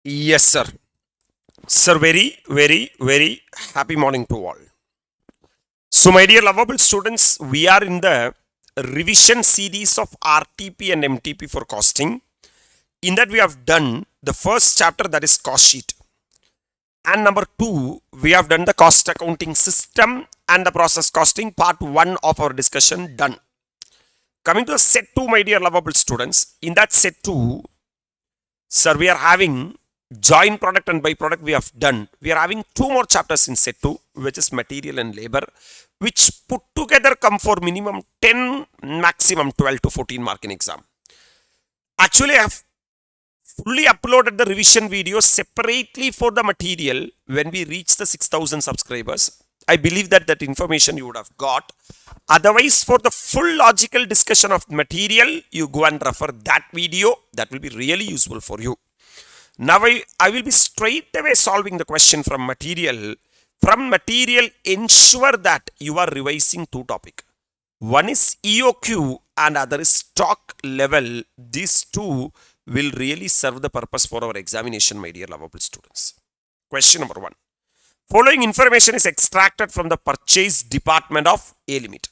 Yes, sir. Sir, very happy morning to all. So, my dear lovable students, we are in the revision series of RTP and MTP for costing. In that, we have done the first chapter, that is cost sheet. And number 2, we have done the cost accounting system and the process costing, part 1 of our discussion done. Coming to the set 2, my dear lovable students, in that set 2, sir, we are having joint product and byproduct we have done. We are having 2 more chapters in set 2, which is material and labor, which put together come for minimum 10, maximum 12 to 14 mark in exam. Actually, I have fully uploaded the revision video separately for the material when we reach the 6,000 subscribers. I believe that information you would have got. Otherwise, for the full logical discussion of material, you go and refer that video. That will be really useful for you. Now, I will be straight away solving the question from material. From material, ensure that you are revising 2 topics. One is EOQ and other is stock level. These 2 will really serve the purpose for our examination, my dear lovable students. Question number 1. Following information is extracted from the purchase department of A Limited.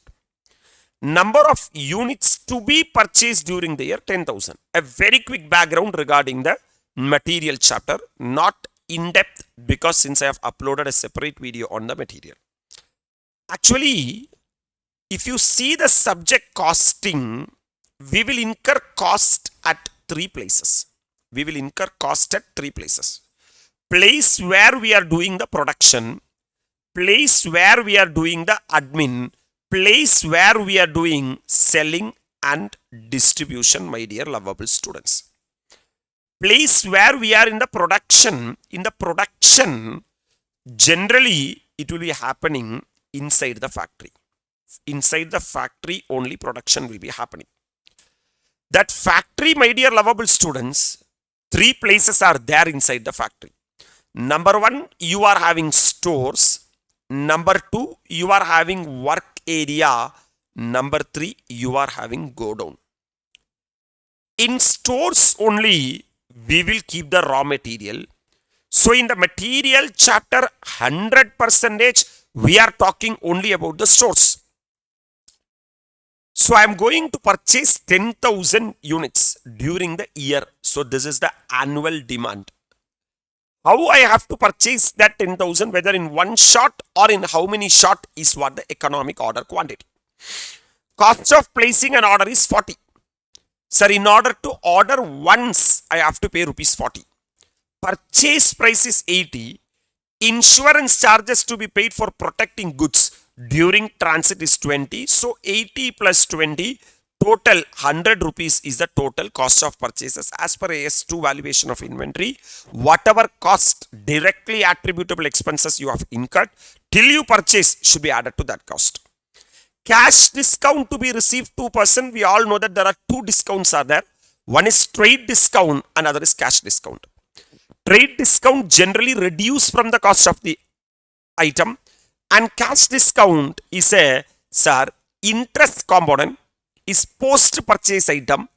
Number of units to be purchased during the year 10,000. A very quick background regarding the material chapter, not in depth because since I have uploaded a separate video on the material. Actually, if you see the subject costing, we will incur cost at 3 places. We will incur cost at 3 places. Place where we are doing the production, place where we are doing the admin, place where we are doing selling and distribution, my dear lovable students. Place where we are in the production, generally it will be happening inside the factory. Inside the factory only production will be happening. That factory, my dear lovable students, 3 places are there inside the factory. Number 1, you are having stores. Number 2, you are having work area. Number 3, you are having godown. In stores only, we will keep the raw material. So in the material chapter, 100% we are talking only about the stores. So I am going to purchase 10,000 units during the year. So this is the annual demand. How I have to purchase that 10,000, whether in one shot or in how many shot, is what the economic order quantity. Cost of placing an order is 40. Sir, in order to order once, I have to pay rupees 40. Purchase price is 80. Insurance charges to be paid for protecting goods during transit is 20. So 80 plus 20, total 100 rupees is the total cost of purchases as per AS2 valuation of inventory. Whatever cost directly attributable expenses you have incurred till you purchase should be added to that cost. Cash discount to be received 2%. We all know that there are 2 discounts are there. One is trade discount, another is cash discount. Trade discount generally reduce from the cost of the item, and cash discount is a interest component, is post purchase item,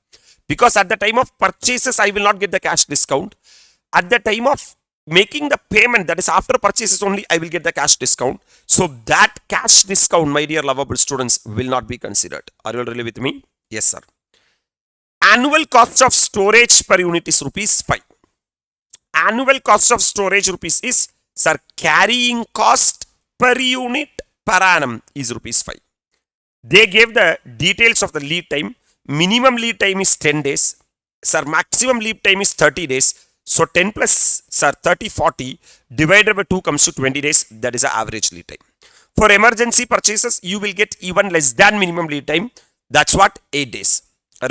because at the time of purchases I will not get the cash discount. At the time of making the payment, that is after purchases only, I will get the cash discount. So that cash discount, my dear lovable students, will not be considered. Are you all really with me? Yes, sir. Annual cost of storage per unit is rupees 5. Annual cost of storage rupees is, sir, carrying cost per unit per annum is rupees 5. They gave the details of the lead time. Minimum lead time is 10 days. Sir, maximum lead time is 30 days. So 10 plus, sir, 30, 40 divided by 2 comes to 20 days. That is the average lead time. For emergency purchases, you will get even less than minimum lead time. That's what, 8 days.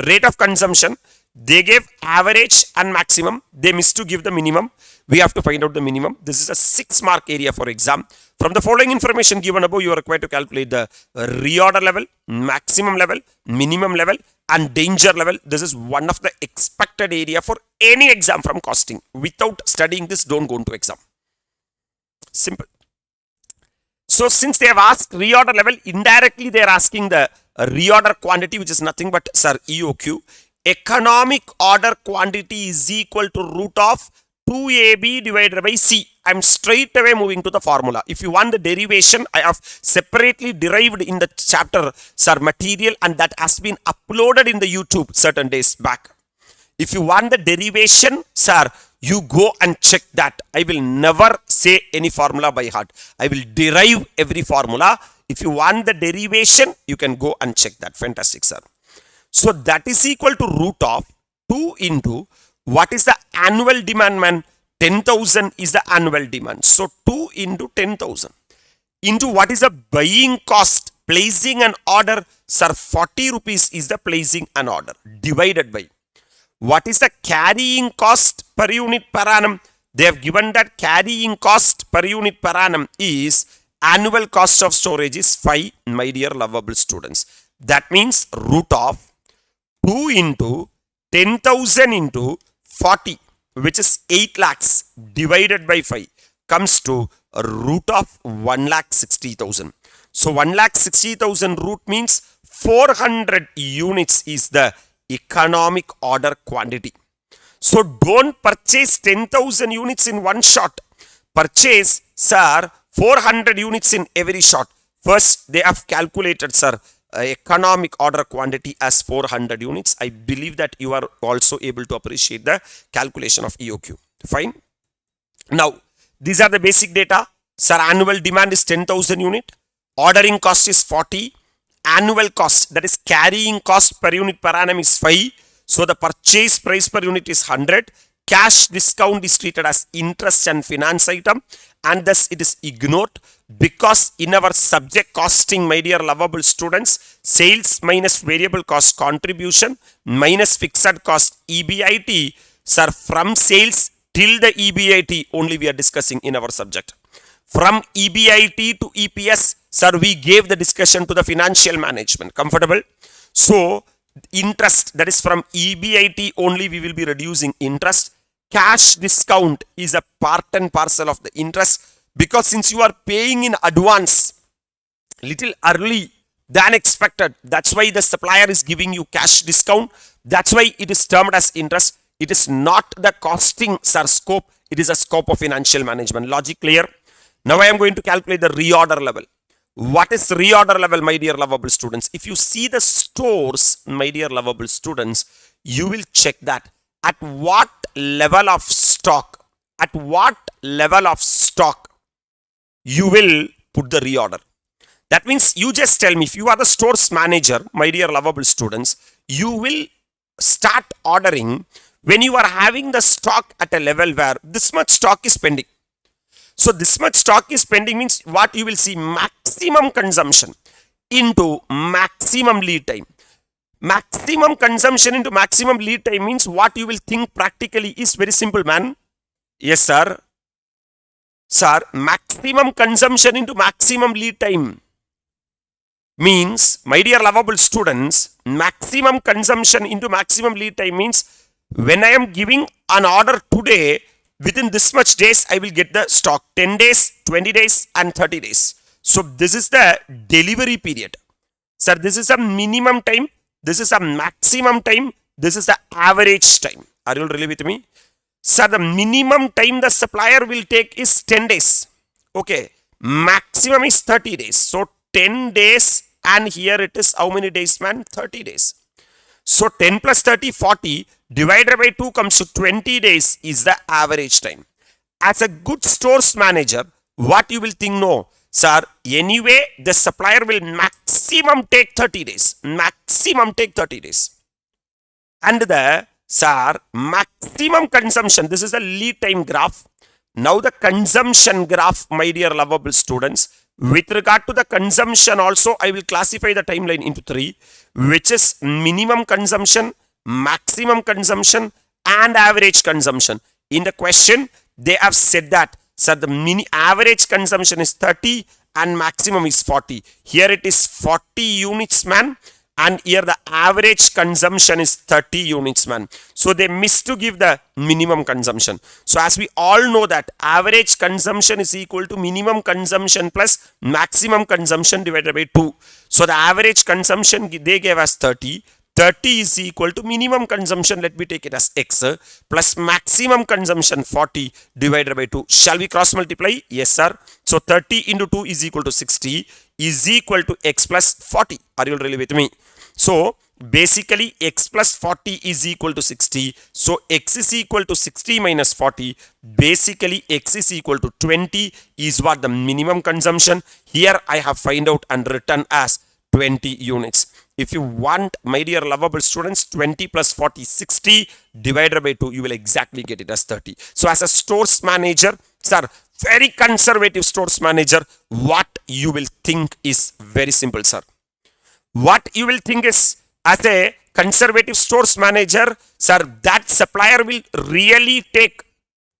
Rate of consumption, they gave average and maximum. They missed to give the minimum. We have to find out the minimum. This is a 6 mark area for exam. From the following information given above, you are required to calculate the reorder level, maximum level, minimum level, and danger level. This is one of the expected area for any exam from costing. Without studying this, don't go into exam. Simple. So since they have asked reorder level, indirectly they are asking the reorder quantity, which is nothing but, sir, EOQ. Economic order quantity is equal to root of 2AB divided by C. I'm straight away moving to the formula. If you want the derivation, I have separately derived in the chapter, sir, material, and that has been uploaded in the YouTube certain days back. If you want the derivation, sir, you go and check that. I will never say any formula by heart. I will derive every formula. If you want the derivation, you can go and check that. Fantastic, sir. So that is equal to root of 2 into what is the annual demand, man? 10,000 is the annual demand. So 2 into 10,000 into what is the buying cost, placing an order, sir, 40 rupees is the placing an order, divided by what is the carrying cost per unit per annum. They have given that carrying cost per unit per annum is annual cost of storage is 5, my dear lovable students. That means root of 2 into 10,000 into 40, which is 8 lakhs divided by 5 comes to a root of 1,60,000. So 1,60,000 root means 400 units is the economic order quantity. So don't purchase 10,000 units in one shot. Purchase, sir, 400 units in every shot. First, they have calculated, sir, economic order quantity as 400 units. I believe that you are also able to appreciate the calculation of EOQ. Fine. Now, these are the basic data. Sir, annual demand is 10,000 unit. Ordering cost is 40. Annual cost, that is carrying cost per unit per annum is 5. So the purchase price per unit is 100. Cash discount is treated as interest and finance item, and thus it is ignored because in our subject costing, my dear lovable students, sales minus variable cost contribution minus fixed cost EBIT, sir, from sales till the EBIT only we are discussing in our subject. From EBIT to EPS, sir, we gave the discussion to the financial management. Comfortable? So, interest, that is from EBIT only we will be reducing interest. Cash discount is a part and parcel of the interest because since you are paying in advance little early than expected, that's why the supplier is giving you cash discount. That's why it is termed as interest. It is not the costing, sir, scope. It is a scope of financial management. Logic clear? Now I am going to calculate the reorder level. What is reorder level, my dear lovable students? If you see the stores, my dear lovable students, you will check that at what level of stock, you will put the reorder. That means you just tell me, if you are the stores manager, my dear lovable students, you will start ordering when you are having the stock at a level where this much stock is pending. So this much stock is pending means what you will see, maximum consumption into maximum lead time. Maximum consumption into maximum lead time means what you will think practically is very simple, man. Yes, sir. Sir, maximum consumption into maximum lead time means, my dear lovable students, maximum consumption into maximum lead time means when I am giving an order today, within this much days, I will get the stock. 10 days, 20 days and 30 days. So this is the delivery period. Sir, this is a minimum time. This is a maximum time. This is the average time. Are you really with me? Sir, the minimum time the supplier will take is 10 days. Okay. Maximum is 30 days. So 10 days and here it is how many days, man? 30 days. So 10 plus 30, 40 divided by 2 comes to 20 days is the average time. As a good stores manager, what you will think, no, sir, anyway, the supplier will maximum take 30 days. Maximum take 30 days. And the, sir, maximum consumption, this is the lead time graph. Now the consumption graph, my dear lovable students, with regard to the consumption also, I will classify the timeline into 3, which is minimum consumption, maximum consumption and average consumption. In the question, they have said that, sir, the average consumption is 30 and maximum is 40. Here it is 40 units, man. And here the average consumption is 30 units, man. So they missed to give the minimum consumption. So as we all know that average consumption is equal to minimum consumption plus maximum consumption divided by 2. So the average consumption they gave us 30. 30 is equal to minimum consumption, let me take it as x, plus maximum consumption 40 divided by 2. Shall we cross multiply? Yes, sir. So 30 into 2 is equal to 60 is equal to x plus 40. Are you really with me? So basically x plus 40 is equal to 60. So x is equal to 60 minus 40. Basically x is equal to 20 is what the minimum consumption. Here I have find out and written as 20 units. If you want, my dear lovable students, 20 plus 40, 60 divided by 2, you will exactly get it as 30. So as a stores manager, sir, very conservative stores manager, what you will think is very simple, sir. What you will think is, as a conservative stores manager, sir, that supplier will really take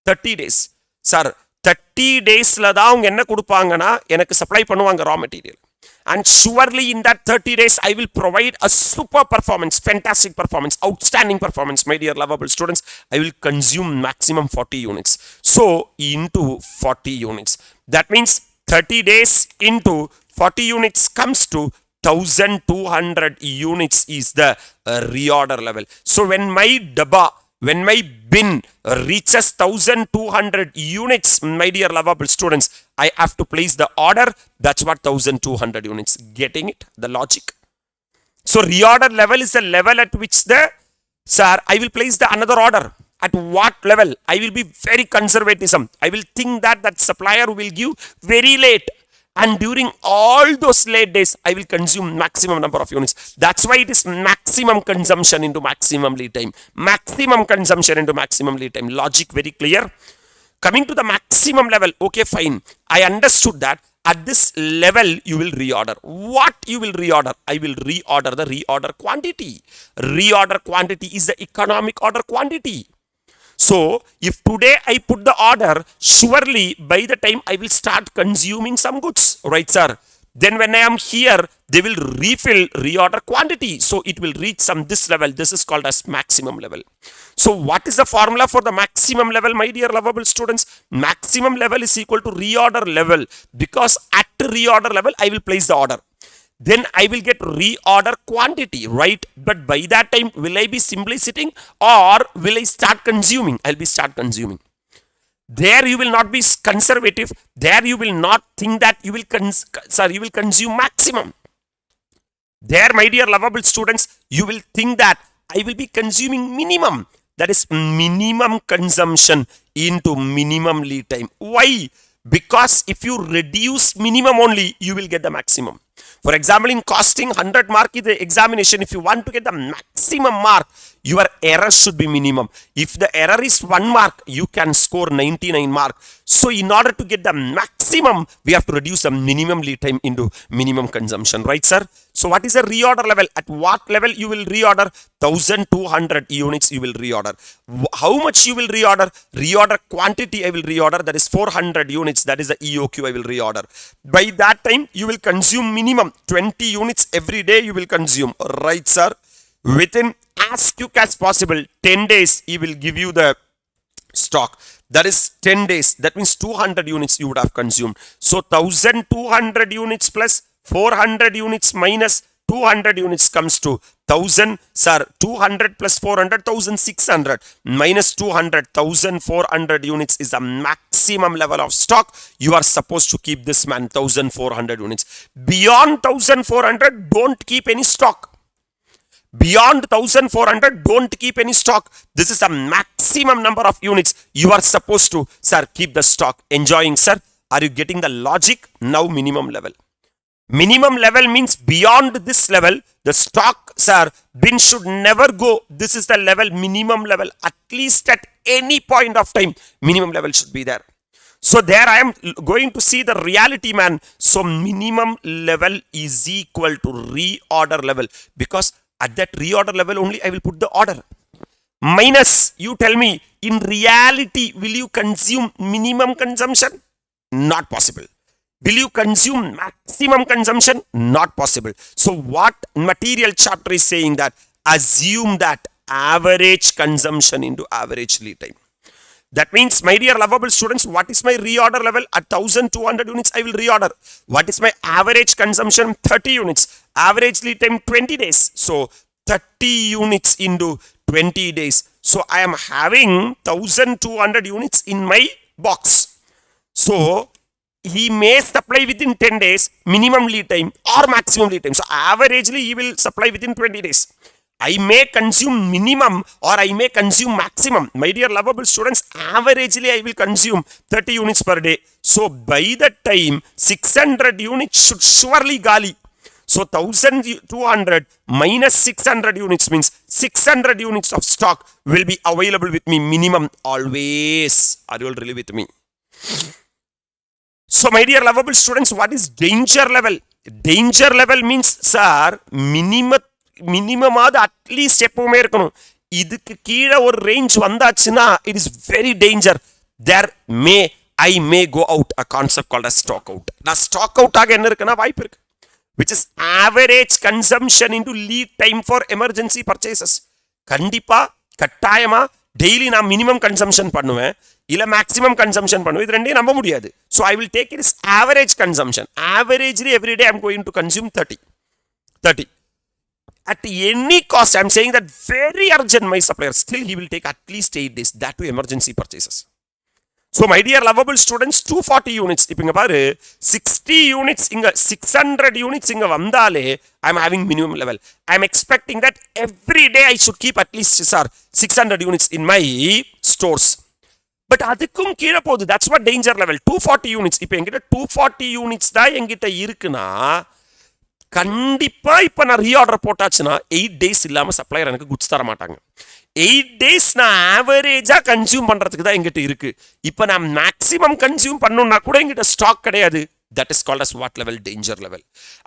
30 days. Sir, 30 days la da avanga enna kudupangana enakku supply பண்ணுவாங்க raw material. And surely in that 30 days, I will provide a super performance, fantastic performance, outstanding performance, my dear lovable students. I will consume maximum 40 units. So, into 40 units. That means 30 days into 40 units comes to 1200 units is the reorder level. So, when my bin reaches 1200 units, my dear lovable students, I have to place the order. That's what 1200 units. Getting it? The logic. So reorder level is the level at which I will place the another order. At what level? I will be very conservatism. I will think that supplier will give very late. And during all those late days, I will consume maximum number of units. That's why it is maximum consumption into maximum lead time. Maximum consumption into maximum lead time. Logic very clear. Coming to the maximum level, okay, fine. I understood that. At this level, you will reorder. What you will reorder? I will reorder the reorder quantity. Reorder quantity is the economic order quantity. So, if today I put the order, surely by the time I will start consuming some goods, right, sir? Then when I am here, they will refill reorder quantity. So, it will reach this level. This is called as maximum level. So, what is the formula for the maximum level, my dear lovable students? Maximum level is equal to reorder level, because at reorder level, I will place the order. Then I will get reorder quantity, right? But by that time, will I be simply sitting or will I start consuming? I'll be start consuming. There you will not be conservative. There you will not think that you will consume maximum. There, my dear lovable students, you will think that I will be consuming minimum. That is minimum consumption into minimum lead time. Why? Because if you reduce minimum only, you will get the maximum. For example, in costing 100 mark in the examination, if you want to get the maximum mark, your error should be minimum. If the error is 1 mark, you can score 99 mark. So in order to get the maximum, we have to reduce the minimum lead time into minimum consumption, right, sir? So what is the reorder level? At what level you will reorder? 1200 units you will reorder. How much you will reorder? Reorder quantity I will reorder, that is 400 units, that is the EOQ I will reorder. By that time, you will consume minimum 20 units every day you will consume, right, sir? Within as quick as possible, 10 days, he will give you the stock. That is 10 days. That means 200 units you would have consumed. So 1200 units plus 400 units minus 200 units comes to 1000. Sir, 200 plus 400, 1600 minus 200, 1400 units is the maximum level of stock. You are supposed to keep this man 1400 units. Beyond 1400, don't keep any stock. Beyond 1400, don't keep any stock. This is the maximum number of units you are supposed to, sir, keep the stock. Enjoying, sir? Are you getting the logic? Now minimum level. Minimum level means beyond this level, the stock, sir, bin should never go. This is the level, minimum level. At least at any point of time, minimum level should be there. So there I am going to see the reality, man. So minimum level is equal to reorder level, because at that reorder level only I will put the order. Minus, you tell me, in reality, will you consume minimum consumption? Not possible. Will you consume maximum consumption? Not possible. So what material chapter is saying that? Assume that average consumption into average lead time. That means, my dear lovable students, what is my reorder level? At 1200 units, I will reorder. What is my average consumption? 30 units. Average lead time, 20 days. So, 30 units into 20 days. So I am having 1200 units in my box. So he may supply within 10 days, minimum lead time or maximum lead time. So averagely he will supply within 20 days. I may consume minimum or I may consume maximum. My dear lovable students, averagely I will consume 30 units per day. So by that time, 600 units should surely gali. So 1200 minus 600 units means 600 units of stock will be available with me minimum always. Are you all really with me? So my dear lovable students, what is danger level? Danger level means, sir, minimum at least எப்பவுமே இருக்கணும். இதுக்கு கீழே ஒரு range வந்தாச்சுன்னா it is very danger. There I may go out, a concept called as stock out. நான் stock out ஆக என்ன இருக்குன்னா வாய்ப்பு இருக்கு, which is average consumption into lead time for emergency purchases. கண்டிப்பா கட்டாயமா டெய்லி நான் மினிமம் கன்சம்ஷன் பண்ணுவேன் இல்ல மேக்ஸிமம் கன்சம்ஷன் பண்ணுவேன். இது ரெண்டையும் நம்ப முடியாது. So I will take it as average consumption. Averagely every day I am going to consume 30. At any cost, I am saying that very urgent my supplier, still he will take at least 8 days, that to emergency purchases. So my dear lovable students, 240 units, if you have 60 units, 600 units, I am having minimum level. I am expecting that every day I should keep at least 600 units in my stores. But அதுக்கும் கீழே போகுது, that's what danger level. 240 units, இப்போ என்கிட்ட 240 units தான் என்கிட்ட இருக்குன்னா கண்டிப்பா இப்ப நான் ரீஆர்டர் போட்டாச்சுன்னா 8 days இல்லாம சப்ளையர் எனக்கு குட்ஸ் தர மாட்டாங்க. 8 days நான் ஆவரேஜா கன்சியூம் பண்றதுக்கு தான் என்கிட்ட இருக்கு. இப்ப நான் மேக்ஸிமம் கன்சியூம் பண்ணணும்னா கூட என்கிட்ட ஸ்டாக் கிடையாது. That is called as what level? Danger level.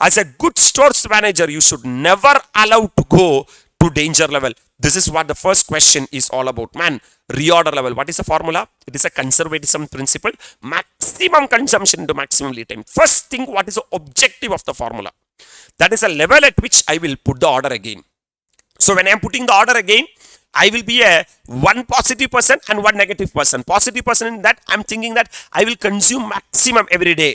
As a good stores manager, you should never allow to go to danger level. This is what the first question is all about. Man, reorder level. What is the formula? It is a conservatism principle. Maximum consumption into maximum lead time. First thing, what is the objective of the formula? That is a level at which I will put the order again. So when I am putting the order again, I will be a one positive person and one negative person. Positive person in that I am thinking that I will consume maximum every day.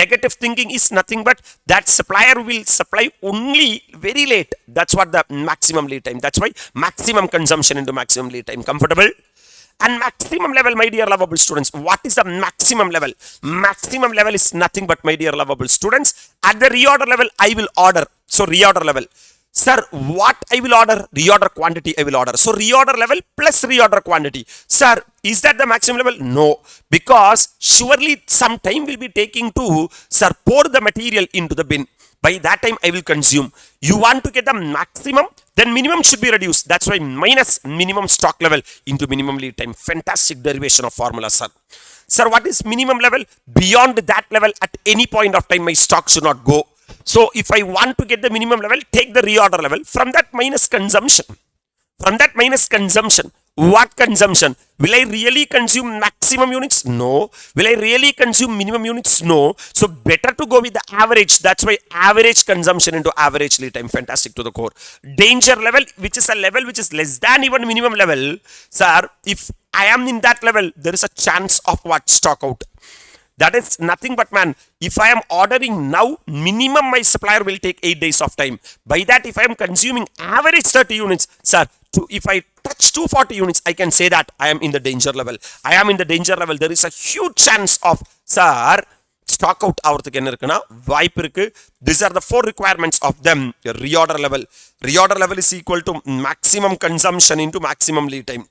Negative thinking is nothing but that supplier will supply only very late. That's what the maximum lead time. That's why maximum consumption into maximum lead time. Comfortable? And maximum level, my dear lovable students, what is the maximum level? Maximum level is nothing but, my dear lovable students, at the reorder level, I will order. So reorder level. Sir, what I will order? Reorder quantity I will order. So reorder level plus reorder quantity. Sir, is that the maximum level? No. Because surely some time will be taking to, sir, pour the material into the bin. By that time I will consume. You want to get the maximum, then minimum should be reduced. That's why minus minimum stock level into minimum lead time. Fantastic derivation of formula, sir. Sir, what is minimum level? Beyond that level, at any point of time, my stock should not go. So if I want to get the minimum level, take the reorder level. From that minus consumption. From that minus consumption. What consumption? Will I really consume maximum units? No. Will I really consume minimum units? No. So better to go with the average. That's why average consumption into average lead time. Fantastic to the core. Danger level, which is a level which is less than even minimum level. Sir, if I am in that level, there is a chance of what? Stock out. That is nothing but, man, if I am ordering now, minimum my supplier will take 8 days of time. By that, if I am consuming average 30 units, sir, if I touch 240 units, I can say that I am in the danger level. I am in the danger level. There is a huge chance of, sir, stock out ஆகிறதுக்கு என்ன இருக்குன்னா வாய்ப்பு இருக்கு. These are the 4 requirements of them. Reorder level. Reorder level is equal to maximum consumption into maximum lead time.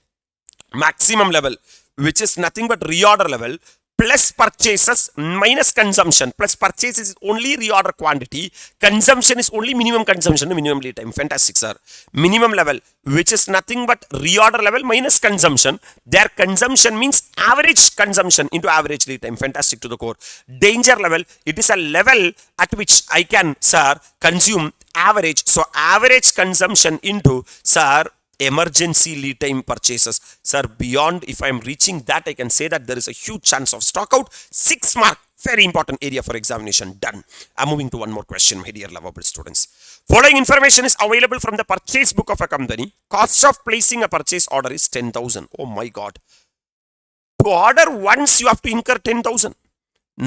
Maximum level, which is nothing but reorder level, plus purchases minus consumption. Plus purchases is only reorder quantity. Consumption is only minimum consumption to minimum lead time. Fantastic, sir. Minimum level, which is nothing but reorder level minus consumption. Their consumption means average consumption into average lead time. Fantastic to the core. Danger level, it is a level at which I can, sir, consume average. So average consumption into, sir, emergency lead time purchases. Sir, beyond, if I am reaching that, I can say that there is a huge chance of stock out. 6 mark, very important area for examination. Done. I'm moving to one more question, my dear lovable students. Following information is available from the purchase book of a company. Cost of placing a purchase order is 10,000. Oh my God. To order once, you have to incur 10,000.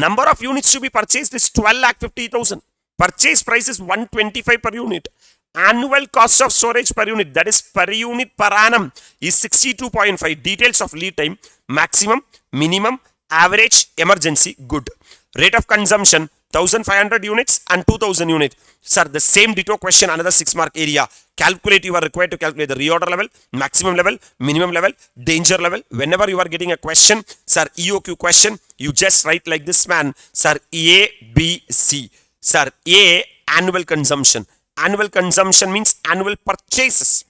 Number of units to be purchased is 12,50,000. Purchase price is 125 per unit. Annual cost of storage per unit, that is per unit per annum, is 62.5. Details of lead time, maximum, minimum, average, emergency, good. Rate of consumption, 1500 units and 2000 units. Sir, the same ditto question, another 6 mark area. Calculate, you are required to calculate the reorder level, maximum level, minimum level, danger level. Whenever you are getting a question, sir, EOQ question, you just write like this, man. Sir, A, B, C. Sir, A, annual consumption. Annual consumption means annual purchases.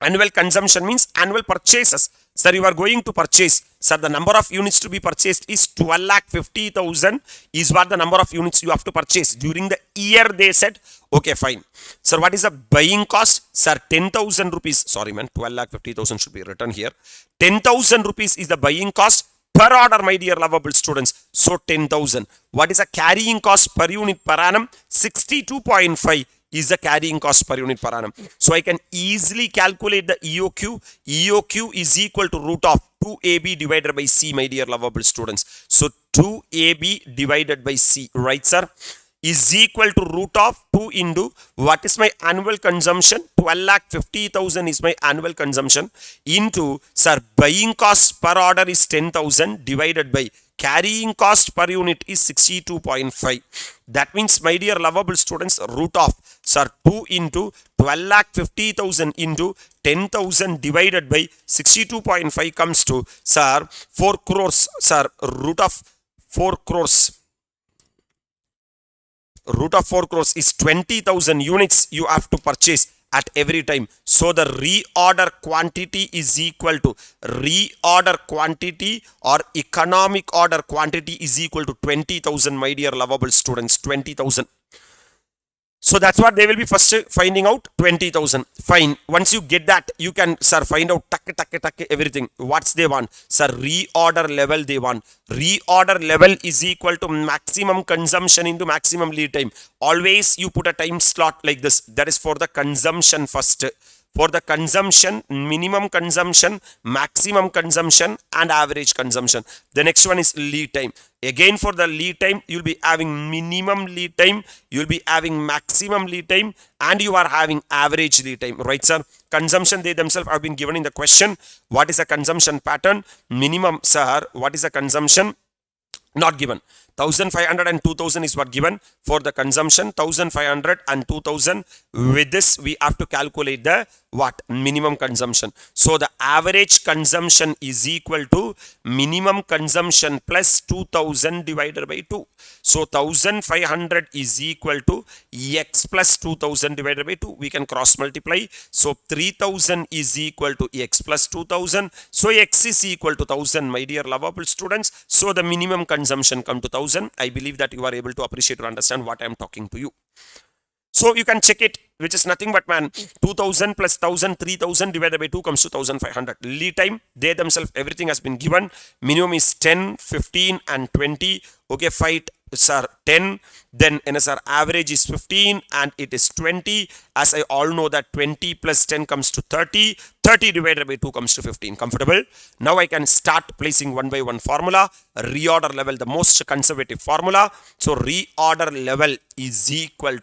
Annual consumption means annual purchases. Sir, you are going to purchase. Sir, the number of units to be purchased is 12,50,000 is what the number of units you have to purchase. During the year they said, okay, fine. Sir, what is the buying cost? Sir, 10,000 rupees. Sorry, man, 12,50,000 should be written here. 10,000 rupees is the buying cost per order, my dear lovable students. So, 10,000. What is the carrying cost per unit per annum? 62.5. is the carrying cost per unit per annum. So I can easily calculate the EOQ. EOQ is equal to root of 2AB divided by C, my dear lovable students. So 2AB divided by C, right, sir, is equal to root of 2 into what is my annual consumption? 12,50,000 is my annual consumption into, sir, buying cost per order is 10,000 divided by carrying cost per unit is 62.5. That means, my dear lovable students, root of, sir, 2 into 12,50,000 into 10,000 divided by 62.5 comes to, sir, 4 crores. Sir, root of 4 crores. Root of 4 crores is 20,000 units you have to purchase at every time. So the reorder quantity is equal to reorder quantity or economic order quantity is equal to 20,000, my dear lovable students, 20,000. So that's what they will be first finding out, 20,000. Fine. Once you get that, you can, sir, find out everything. What's they want? Sir, reorder level they want. Reorder level is equal to maximum consumption into maximum lead time. Always you put a time slot like this. That is for the consumption first. For the consumption, minimum consumption, maximum consumption and average consumption. The next one is lead time. Again, for the lead time, you'll be having minimum lead time, you'll be having maximum lead time, and you are having average lead time. Right, sir? Consumption, they themselves have been given in the question. What is the consumption pattern? Minimum, sir, what is the consumption? Not given. 1,500 and 2,000 is what given for the consumption. 1,500 and 2,000. With this, we have to calculate the what? Minimum consumption. So the average consumption is equal to minimum consumption plus 2,000 divided by 2. So 1,500 is equal to x plus 2,000 divided by 2. We can cross multiply. So 3,000 is equal to x plus 2,000. So x is equal to 1,000, my dear lovable students. So the minimum consumption come to 1,000. I believe that you are able to appreciate or understand what I am talking to you. So you can check it, which is nothing but, man, 2,000 plus 1,000, 3,000 divided by 2 comes to 1,500. Lead time, they themselves, everything has been given. Minimum is 10, 15 and 20. Okay, fight, sir, 10. Then, sir, average is 15 and it is 20. As I all know that 20 plus 10 comes to 30. 30 divided by 2 comes to 15. Comfortable? Now I can start placing one by one formula. Reorder level, the most conservative formula. So reorder level is equal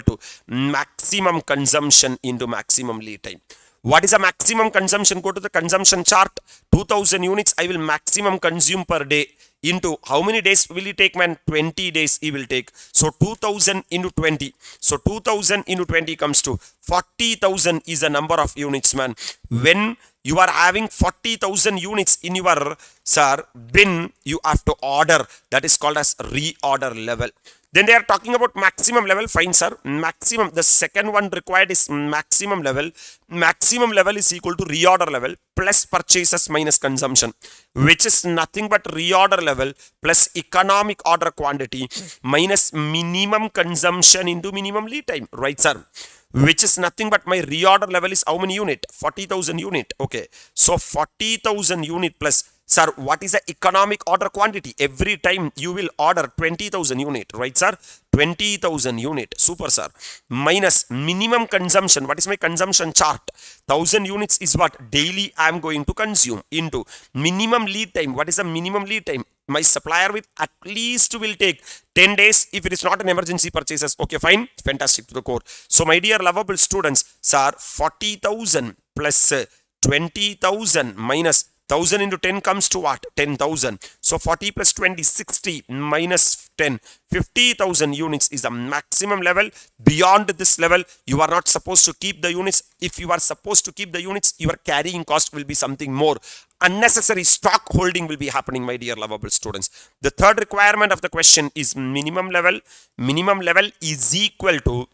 to maximum consumption into maximum lead time. What is a maximum consumption? Go to the consumption chart. 2,000 units I will maximum consume per day into how many days will it take, man? 20 days he will take. So 2,000 into 20. So 2,000 into 20 comes to 40,000 is the number of units, man. When you are having 40,000 units in your, sir, bin, you have to order. That is called as reorder level. Then they are talking about maximum level. Fine, sir. Maximum, the second one required is maximum level. Maximum level is equal to reorder level plus purchases minus consumption, which is nothing but reorder level plus economic order quantity minus minimum consumption into minimum lead time. Right, sir? Which is nothing but my reorder level is how many unit? 40,000 unit. Okay. So 40,000 unit plus, sir, what is the economic order quantity? Every time you will order 20,000 unit, right, sir? 20,000 unit. Super, sir. Minus minimum consumption. What is my consumption chart? 1,000 units is what daily I am going to consume into minimum lead time. What is the minimum lead time? My supplier with at least will take 10 days if it is not an emergency purchases. Okay, fine. Fantastic to the core. So my dear lovable students, sir, 40,000 plus 20,000 minus 1000 into 10 comes to what? 10,000. So 40 plus 20, 60 minus 10, 50,000 units is the maximum level. Beyond this level, you are not supposed to keep the units. If you are supposed to keep the units, your carrying cost will be something more. Unnecessary stock holding will be happening, my dear lovable students. The third requirement of the question is minimum level. Minimum level is equal to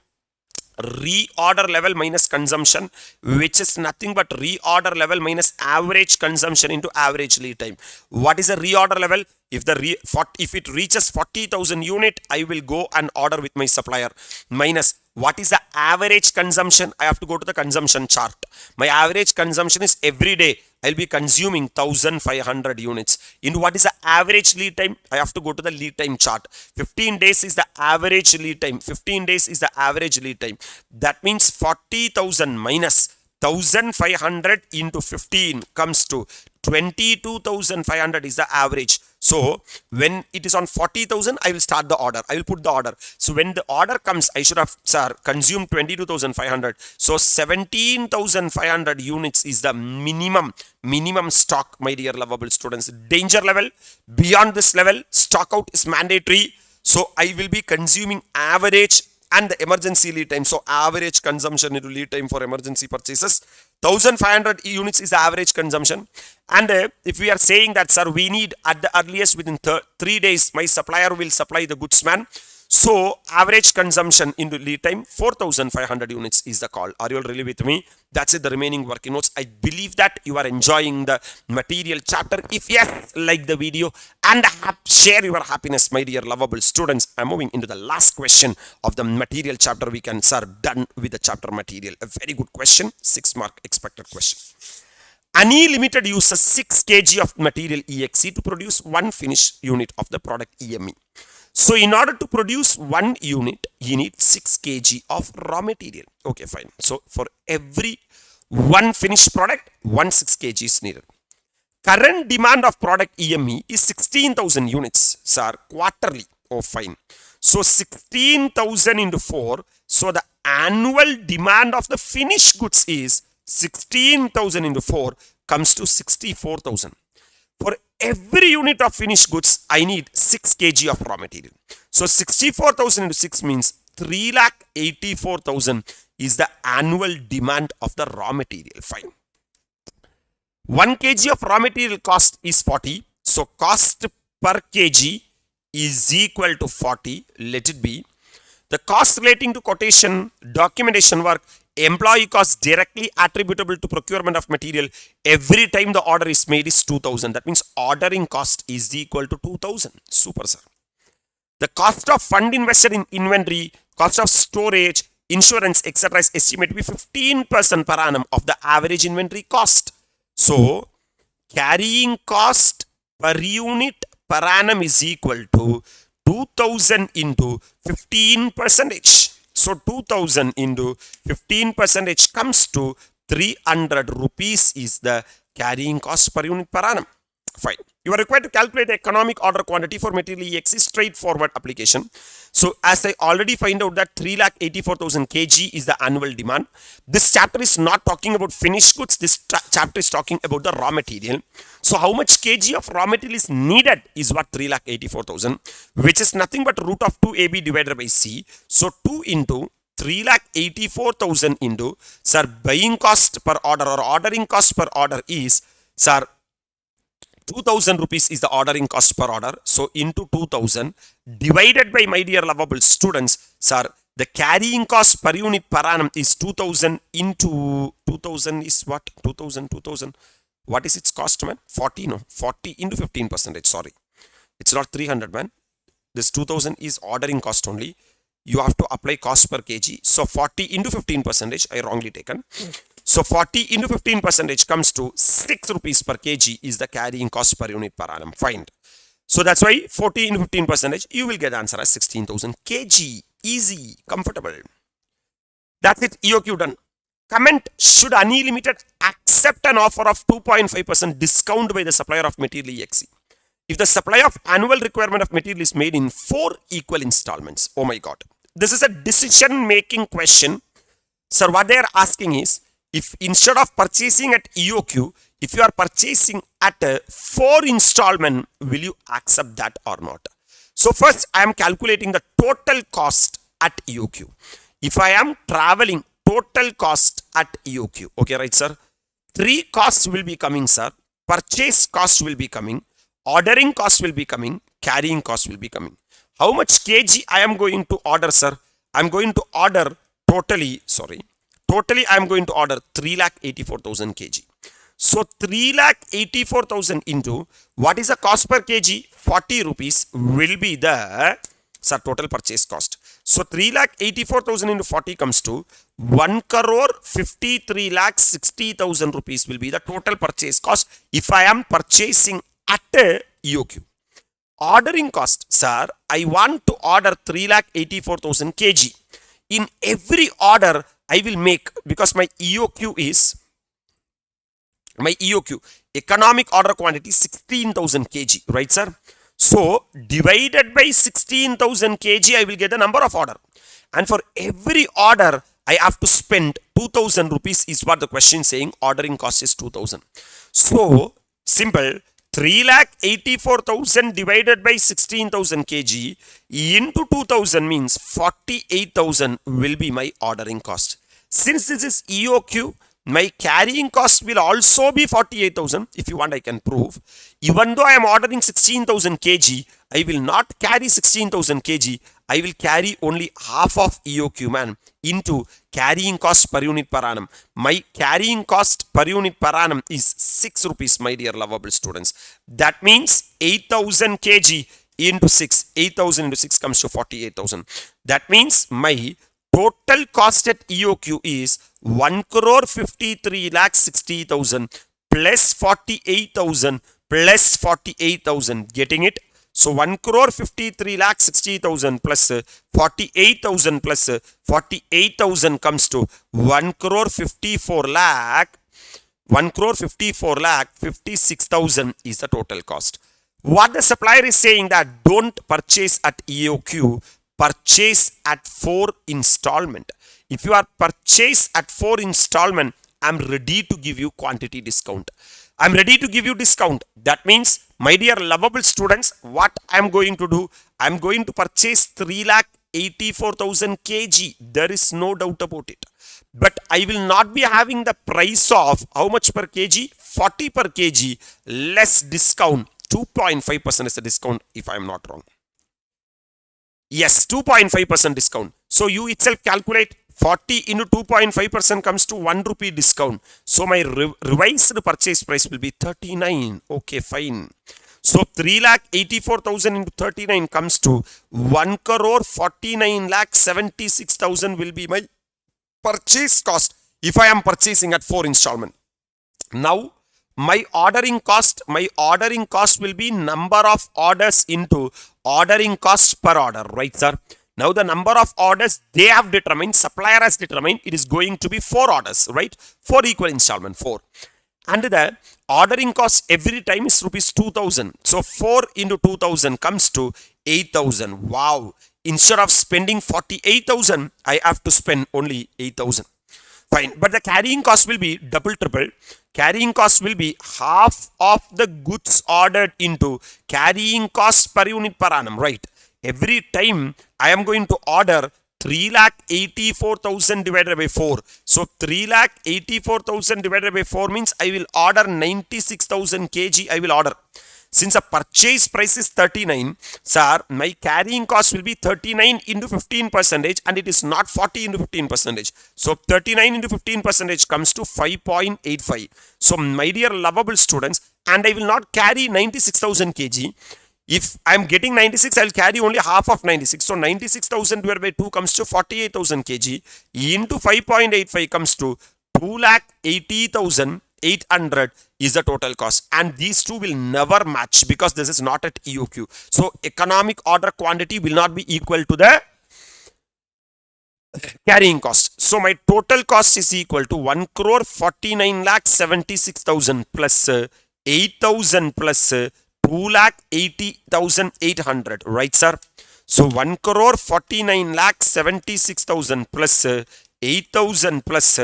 reorder level minus consumption, which is nothing but reorder level minus average consumption into average lead time. What is a reorder level? If it reaches 40,000 unit, I will go and order with my supplier. Minus what is the average consumption? I have to go to the consumption chart. My average consumption is every day I'll be consuming 1500 units. In what is the average lead time? I have to go to the lead time chart. 15 days is the average lead time. 15 days is the average lead time. That means 40,000 minus 1500 into 15 comes to 22,500 is the average. So when it is on 40,000, I will start the order. I will put the order. So when the order comes, I should have consumed 22,500. So 17,500 units is the minimum stock, my dear lovable students. Danger level, beyond this level, stock out is mandatory. So I will be consuming average and the emergency lead time. So average consumption into lead time for emergency purchases. 1500 units is the average consumption. And if we are saying that, sir, we need at the earliest within 3 days, my supplier will supply the goods, man. So average consumption into lead time 4500 units is the call. Are you all really with me? That's it, the remaining working notes. I believe that you are enjoying the material chapter. If yes, like the video and share your happiness, my dear lovable students. I'm moving into the last question of the material chapter. We can, sir, done with the chapter material. A very good question, 6 mark expected question. Ani Limited uses 6 kg of material EXE to produce one finished unit of the product EME. So in order to produce one unit, you need 6 kg of raw material. Okay, fine. So for every one finished product, 6 kg is needed. Current demand of product EME is 16,000 units, sir, quarterly. Oh, fine. So 16,000 into 4. So the annual demand of the finished goods is 16,000 into 4 comes to 64,000. For every unit of finished goods, I need 6 kg of raw material. So 64,000 into 6 means 384,000 is the annual demand of the raw material. Fine. 1 kg of raw material cost is 40. So cost per kg is equal to 40. Let it be. The cost relating to quotation, documentation work, employee cost directly attributable to procurement of material every time the order is made is 2000. That means ordering cost is equal to 2000. Super, sir. The cost of fund invested in inventory, cost of storage, insurance, etc. is estimated to be 15% per annum of the average inventory cost. So carrying cost per unit per annum is equal to 2000 into 15%. So 2000 into 15% comes to 300 rupees is the carrying cost per unit per annum. Fine. You are required to calculate the economic order quantity for material EXE straightforward application. So as I already find out that 384,000 kg is the annual demand. This chapter is not talking about finished goods. This chapter is talking about the raw material. So how much kg of raw material is needed is what 384,000, which is nothing but root of 2AB divided by C. So 2 into 384,000 into, sir, buying cost per order or ordering cost per order is, sir, 2000 rupees is the ordering cost per order. So into 2000 divided by, my dear lovable students, sir, the carrying cost per unit per annum is 2000 into 2000 is what? 2000. What is its cost, man? 40, no? 40 into 15%. Sorry. It's not 300, man. This 2000 is ordering cost only. You have to apply cost per kg. So 40 into 15%, I wrongly taken. So 40 into 15% comes to 6 rupees per kg is the carrying cost per unit per annum. Fine. So that's why 40 into 15%, you will get the answer as 16,000 kg. Easy, comfortable. That's it. EOQ done. Comment: should Ani Limited accept an offer of 2.5% discount by the supplier of material EXE? if the supply of annual requirement of material is made in 4 equal installments. Oh my God. This is a decision making question. Sir, what they are asking is, if instead of purchasing at EOQ, if you are purchasing at a 4 installment, will you accept that or not? So first I am calculating the total cost at EOQ. If I am traveling, total cost at EOQ. Okay, right, sir? 3 costs will be coming, sir. Purchase cost will be coming. Ordering cost will be coming. Carrying cost will be coming. How much kg I am going to order, sir? I am going to order totally I am going to order 3,84,000 kg. So 3,84,000 into what is the cost per kg? 40 rupees will be the total purchase cost. So 3,84,000 into 40 comes to 1,53,60,000 rupees will be the total purchase cost if I am purchasing at a EOQ. Ordering cost, sir, I want to order 3,84,000 kg. In every order I will make, because my EOQ economic order quantity 16,000 kg, right, sir? So divided by 16,000 kg, I will get the number of order. And for every order, I have to spend 2,000 rupees is what the question is saying. Ordering cost is 2,000. So simple, 3,84,000 divided by 16,000 kg into 2,000 means 48,000 will be my ordering cost. Since this is EOQ, my carrying cost will also be 48,000. If you want, I can prove. Even though I am ordering 16,000 kg, I will not carry 16,000 kg. I will carry only half of EOQ, man, into carrying cost per unit per annum. My carrying cost per unit per annum is 6 rupees, my dear lovable students. That means 8,000 kg into 6. 8,000 into 6 comes to 48,000. That means my total cost at EOQ is 1,53,60,000 plus 48,000 plus 48,000. Getting it? So 1,53,60,000 plus 48,000 plus 48,000 comes to 1,54,56,000 is the total cost. What the supplier is saying that don't purchase at EOQ, purchase at 4 installment. If you are purchase at 4 installment, I'm ready to give you quantity discount. I'm ready to give you discount. That means, my dear lovable students, what I'm going to do, I'm going to purchase 3,84,000 kg. There is no doubt about it. But I will not be having the price of how much per kg? 40 per kg less discount. 2.5% is the discount if I am not wrong. Yes, 2.5% discount. So you itself calculate 40 into 2.5% comes to 1 rupee discount. So my revised purchase price will be 39. Okay, fine. So 3,84,000 into 39 comes to 1,49,76,000 will be my purchase cost if I am purchasing at 4 installment. Now my ordering cost will be number of orders into ordering cost per order, right, sir? Now the number of orders they have determined, supplier has determined, it is going to be 4 orders, right? 4 equal installment, 4. And the ordering cost every time is rupees 2,000. So 4 into 2,000 comes to 8,000. Wow. Instead of spending 48,000, I have to spend only 8,000. Fine. But the carrying cost will be double, triple. Carrying cost will be half of the goods ordered into carrying cost per unit per annum, right? Every time I am going to order 3,84,000 divided by 4. So 3,84,000 divided by 4 means I will order 96,000 kg I will order. Since the purchase price is 39, sir, my carrying cost will be 39 into 15% and it is not 40 into 15%. So 39 into 15% comes to 5.85. So my dear lovable students, and I will not carry 96,000 kg. If I am getting 96, I will carry only half of 96. So 96,000 divided by 2 comes to 48,000 kg into 5.85 comes to 2,80,800 is the total cost. And these two will never match because this is not at EOQ. So economic order quantity will not be equal to the carrying cost. So my total cost is equal to 1,49,76,000 plus 8,000 plus 2,80,800, right, sir? So 1 crore 49,76,000 plus 8,000 plus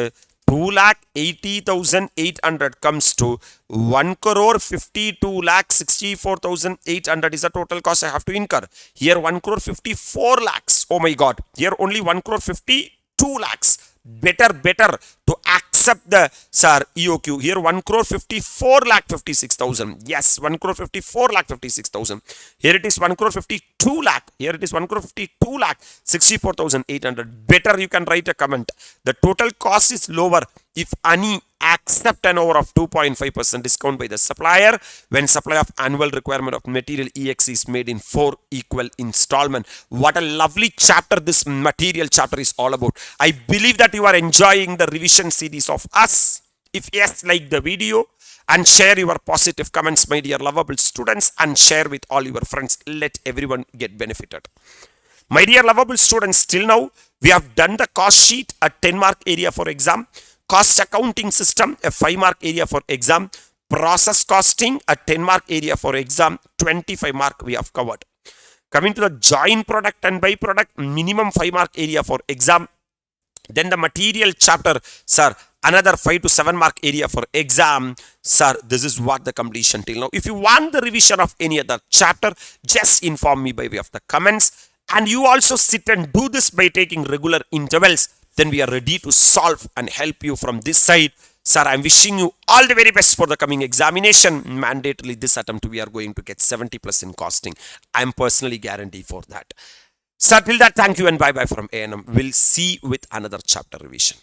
2,80,800 comes to 1 crore 52,64,800 is the total cost I have to incur. Here 1 crore 54 lakhs. Oh my God. Here only 1 crore 52 lakhs. Better to accept the EOQ. Here 1 crore 54 lakh 56,000. Yes, 1 crore 54 lakh 56,000. Here it is 1 crore 52 lakh. Here it is 1 crore 52 lakh 64,800. Better you can write a comment. The total cost is lower if any accept an over of 2.5% discount by the supplier when supply of annual requirement of material EX is made in 4 equal installment. What a lovely chapter this material chapter is all about. I believe that you are enjoying the revision series of us. If yes, like the video and share your positive comments, my dear lovable students, and share with all your friends. Let everyone get benefited. My dear lovable students, till now we have done the cost sheet, a 10-mark area for exam. Cost accounting system, a 5-mark area for exam. Process costing, a 10-mark area for exam. 25-mark we have covered. Coming to the join product and buy product, minimum 5-mark area for exam. Then the material chapter, sir, another 5 to 7-mark area for exam. Sir, this is what the completion till now. If you want the revision of any other chapter, just inform me by way of the comments. And you also sit and do this by taking regular intervals. Then we are ready to solve and help you from this side. Sir, I'm wishing you all the very best for the coming examination. Mandatorily, this attempt we are going to get 70 plus in costing. I'm personally guaranteed for that. Sir, till that, thank you and bye-bye from A&M. We'll see you with another chapter revision.